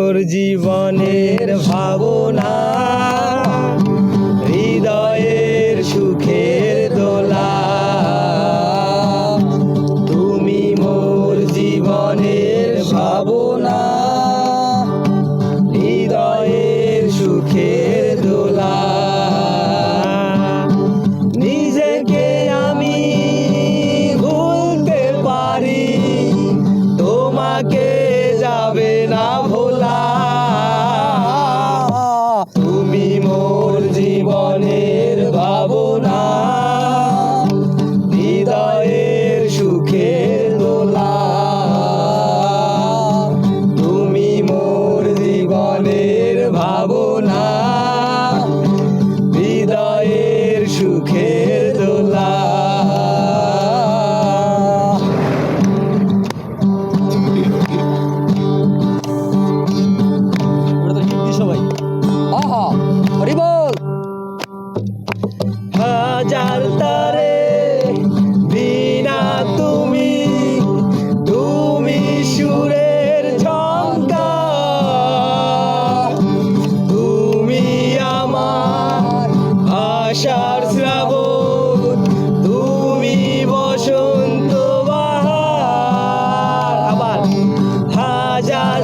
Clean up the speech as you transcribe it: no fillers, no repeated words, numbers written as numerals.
মোর জীবনের ভাবনা, হৃদয়ের সুখের দোলা। তুমি মোর জীবনের ভাবনা, হৃদয়ের সুখের দোলা। নিজেকে আমি ভুলতে পারি, তোমাকে যাবে না ভোলা। তুমি মোর জীবনের ভাবনা, হৃদয়ের সুখের দোলা। তুমি মোর জীবনের ভাবনা, হৃদয়ের সুখের দোলা। সবাই আহা হরি বল। হাজার তারে বিনা তুমি, তুমি সুরের ঝংকার। তুমি আমার আশার শ্রাবণ, তুমি বসন্ত বাহার। আবার হাজার